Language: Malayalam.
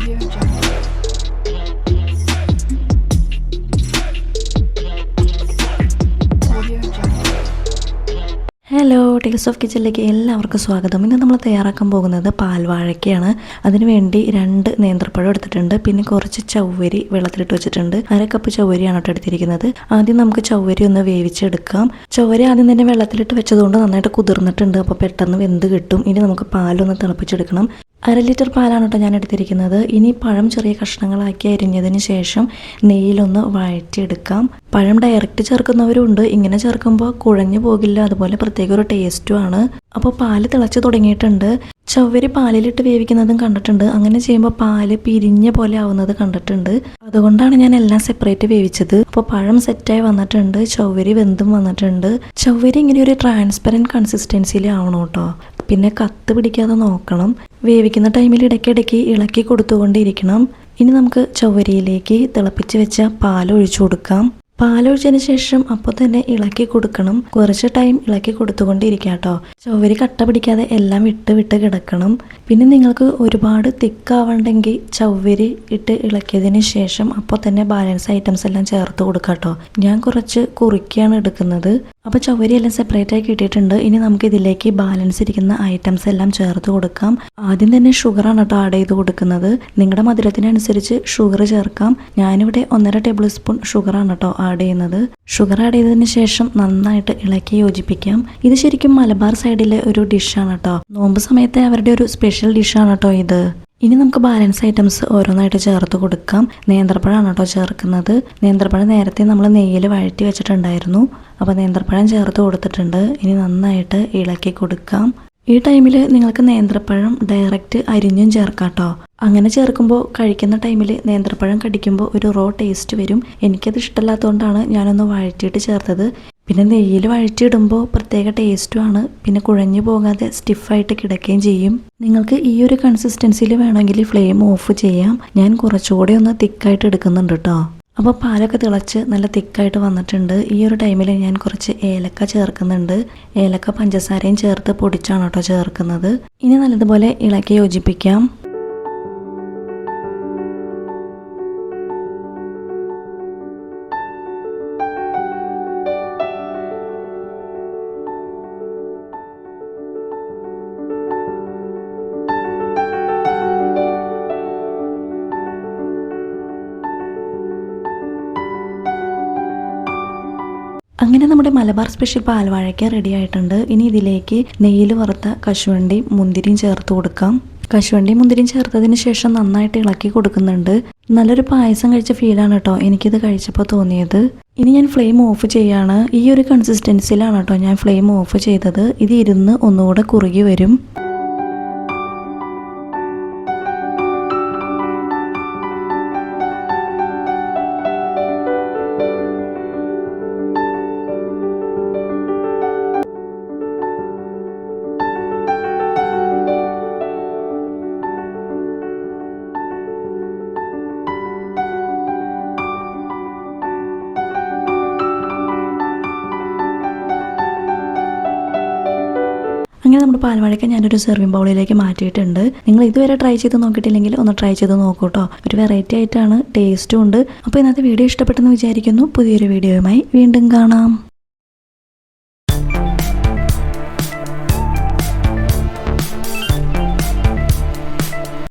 Audio Jungle. Audio Jungle. Hello, taste of കിച്ചണിലേക്ക് എല്ലാവർക്കും സ്വാഗതം. ഇന്ന് നമ്മൾ തയ്യാറാക്കാൻ പോകുന്നത് പാൽവാഴയ്ക്കാണ്. അതിനുവേണ്ടി 2 നേന്ത്രപ്പഴം എടുത്തിട്ടുണ്ട്. പിന്നെ കുറച്ച് ചവ്വരി വെള്ളത്തിലിട്ട് വെച്ചിട്ടുണ്ട്. 1/2 കപ്പ് ചവ്വരിയാണ് കേട്ടോ എടുത്തിരിക്കുന്നത്. ആദ്യം നമുക്ക് ചവ്വരി ഒന്ന് വേവിച്ചെടുക്കാം. ചവ്വരി ആദ്യം തന്നെ വെള്ളത്തിലിട്ട് വെച്ചതുകൊണ്ട് നന്നായിട്ട് കുതിർന്നിട്ടുണ്ട്. അപ്പോൾ പെട്ടെന്ന് വെന്ത് കിട്ടും. ഇനി നമുക്ക് പാലൊന്ന് തിളപ്പിച്ചെടുക്കണം. 1/2 ലിറ്റർ പാലാണ് കേട്ടോ ഞാൻ എടുത്തിരിക്കുന്നത്. ഇനി പഴം ചെറിയ കഷ്ണങ്ങളാക്കി അരിഞ്ഞതിന് ശേഷം നെയ്യിലൊന്ന് വഴറ്റിയെടുക്കാം. പഴം ഡയറക്റ്റ് ചേർക്കുന്നവരുണ്ട്. ഇങ്ങനെ ചേർക്കുമ്പോൾ കുഴഞ്ഞു പോകില്ല, അതുപോലെ പ്രത്യേക ഒരു ടേസ്റ്റുമാണ്. അപ്പോൾ പാല് തിളച്ച് തുടങ്ങിയിട്ടുണ്ട്. ചവ്വരി പാലിലിട്ട് വേവിക്കുന്നതും കണ്ടിട്ടുണ്ട്. അങ്ങനെ ചെയ്യുമ്പോൾ പാല് പിരിഞ്ഞ പോലെ ആവുന്നത് കണ്ടിട്ടുണ്ട്. അതുകൊണ്ടാണ് ഞാൻ എല്ലാം സെപ്പറേറ്റ് വേവിച്ചത്. അപ്പോൾ പഴം സെറ്റായി വന്നിട്ടുണ്ട്, ചവ്വരി വെന്തും വന്നിട്ടുണ്ട്. ചവ്വരി ഇങ്ങനെ ഒരു ട്രാൻസ്പെറൻറ്റ് കൺസിസ്റ്റൻസിയിൽ ആവണം കേട്ടോ. പിന്നെ കത്ത് പിടിക്കാതെ നോക്കണം. വേവിക്കുന്ന ടൈമിൽ ഇടയ്ക്കിടയ്ക്ക് ഇളക്കി കൊടുത്തുകൊണ്ടിരിക്കണം. ഇനി നമുക്ക് ചവ്വരിയിലേക്ക് തിളപ്പിച്ച് വെച്ച പാൽ ഒഴിച്ചു കൊടുക്കാം. പാലൊഴിച്ചതിന് ശേഷം അപ്പോൾ തന്നെ ഇളക്കി കൊടുക്കണം. കുറച്ച് ടൈം ഇളക്കി കൊടുത്തുകൊണ്ടിരിക്കുക കേട്ടോ. ചവ്വരി കട്ട പിടിക്കാതെ എല്ലാം വിട്ട് കിടക്കണം. പിന്നെ നിങ്ങൾക്ക് ഒരുപാട് തിക്കാവണ്ടെങ്കിൽ ചവ്വരി ഇട്ട് ഇളക്കിയതിന് ശേഷം അപ്പോൾ തന്നെ ബാലൻസ് ഐറ്റംസ് എല്ലാം ചേർത്ത് കൊടുക്കാം കേട്ടോ. ഞാൻ കുറച്ച് കുറുക്കിയാണ് എടുക്കുന്നത്. അപ്പോൾ ചവ്വരി എല്ലാം സെപ്പറേറ്റ് ആയി കിട്ടിയിട്ടുണ്ട്. ഇനി നമുക്ക് ഇതിലേക്ക് ബാലൻസ് ഇരിക്കുന്ന ഐറ്റംസ് എല്ലാം ചേർത്ത് കൊടുക്കാം. ആദ്യം തന്നെ ഷുഗറാണ് കേട്ടോ ആഡ് ചെയ്ത് കൊടുക്കുന്നത്. നിങ്ങളുടെ മധുരത്തിനനുസരിച്ച് ഷുഗർ ചേർക്കാം. ഞാനിവിടെ 1.5 ടേബിൾ സ്പൂൺ ഷുഗറാണ് കേട്ടോ ആഡ് ചെയ്യുന്നത്. ഷുഗർ ആഡ് ചെയ്തതിന് ശേഷം നന്നായിട്ട് ഇളക്കി യോജിപ്പിക്കാം. ഇത് ശരിക്കും മലബാർ സൈഡിലെ ഒരു ഡിഷാണ് കേട്ടോ. നോമ്പ് സമയത്തെ അവരുടെ ഒരു സ്പെഷ്യൽ ഡിഷാണ് കേട്ടോ ഇത്. ഇനി നമുക്ക് ബാലൻസ് ഐറ്റംസ് ഓരോന്നായിട്ട് ചേർത്ത് കൊടുക്കാം. നേന്ത്രപ്പഴമാണ് കേട്ടോ ചേർക്കുന്നത്. നേന്ത്രപ്പഴം നേരത്തെ നമ്മൾ നെയ്യിൽ വഴറ്റി വെച്ചിട്ടുണ്ടായിരുന്നു. അപ്പോൾ നേന്ത്രപ്പഴം ചേർത്ത് കൊടുത്തിട്ടുണ്ട്. ഇനി നന്നായിട്ട് ഇളക്കി കൊടുക്കാം. ഈ ടൈമിൽ നിങ്ങൾക്ക് നേന്ത്രപ്പഴം ഡയറക്റ്റ് അരിഞ്ഞും ചേർക്കാം കേട്ടോ. അങ്ങനെ ചേർക്കുമ്പോൾ കഴിക്കുന്ന ടൈമിൽ നേന്ത്രപ്പഴം കടിക്കുമ്പോൾ ഒരു റോ ടേസ്റ്റ് വരും. എനിക്കത് ഇഷ്ടമല്ലാത്തതുകൊണ്ടാണ് ഞാനൊന്ന് വഴറ്റിയിട്ട് ചേർത്തത്. പിന്നെ നെയ്യിൽ വഴറ്റിയിടുമ്പോൾ പ്രത്യേക ടേസ്റ്റുമാണ്. പിന്നെ കുഴഞ്ഞു പോകാതെ സ്റ്റിഫായിട്ട് കിടക്കുകയും ചെയ്യും. നിങ്ങൾക്ക് ഈ ഒരു കൺസിസ്റ്റൻസിയിൽ വേണമെങ്കിൽ ഫ്ലെയിം ഓഫ് ചെയ്യാം. ഞാൻ കുറച്ചുകൂടെ ഒന്ന് തിക്കായിട്ട് എടുക്കുന്നുണ്ട് കേട്ടോ. അപ്പോൾ പാലൊക്കെ തിളച്ച് നല്ല തിക്കായിട്ട് വന്നിട്ടുണ്ട്. ഈ ഒരു ടൈമിൽ ഞാൻ കുറച്ച് ഏലക്ക ചേർക്കുന്നുണ്ട്. ഏലക്ക പഞ്ചസാരയും ചേർത്ത് പൊടിച്ചാണ് കേട്ടോ ചേർക്കുന്നത്. ഇനി നല്ലതുപോലെ ഇളക്കി യോജിപ്പിക്കാം. അങ്ങനെ നമ്മുടെ മലബാർ സ്പെഷ്യൽ പാൽവാഴയ്ക്ക റെഡി ആയിട്ടുണ്ട്. ഇനി ഇതിലേക്ക് നെയ്യിൽ വറുത്ത കശുവണ്ടിയും മുന്തിരിയും ചേർത്ത് കൊടുക്കാം. കശുവണ്ടിയും മുന്തിരിയും ചേർത്തതിന് ശേഷം നന്നായിട്ട് ഇളക്കി കൊടുക്കുന്നുണ്ട്. നല്ലൊരു പായസം കഴിച്ച ഫീലാണ് കേട്ടോ എനിക്കിത് കഴിച്ചപ്പോൾ തോന്നിയത്. ഇനി ഞാൻ ഫ്ലെയിം ഓഫ് ചെയ്യാണ്. ഈ ഒരു കൺസിസ്റ്റൻസിയിലാണ് കേട്ടോ ഞാൻ ഫ്ലെയിം ഓഫ് ചെയ്തത്. ഇത് ഇരുന്ന് ഒന്നുകൂടെ കുറുകി വരും. അങ്ങനെ നമ്മുടെ പാൽവാഴയ്ക്ക ഞാനൊരു സെർവിങ് ബൗളിലേക്ക് മാറ്റിയിട്ടുണ്ട്. നിങ്ങൾ ഇതുവരെ ട്രൈ ചെയ്ത് നോക്കിയിട്ടില്ലെങ്കിൽ ഒന്ന് ട്രൈ ചെയ്ത് നോക്കൂ കേട്ടോ. ഒരു വെറൈറ്റി ആയിട്ടാണ്, ടേസ്റ്റും ഉണ്ട്. അപ്പോൾ ഇന്നത്തെ വീഡിയോ ഇഷ്ടപ്പെട്ടെന്ന് വിചാരിക്കുന്നു. പുതിയൊരു വീഡിയോയുമായി വീണ്ടും കാണാം.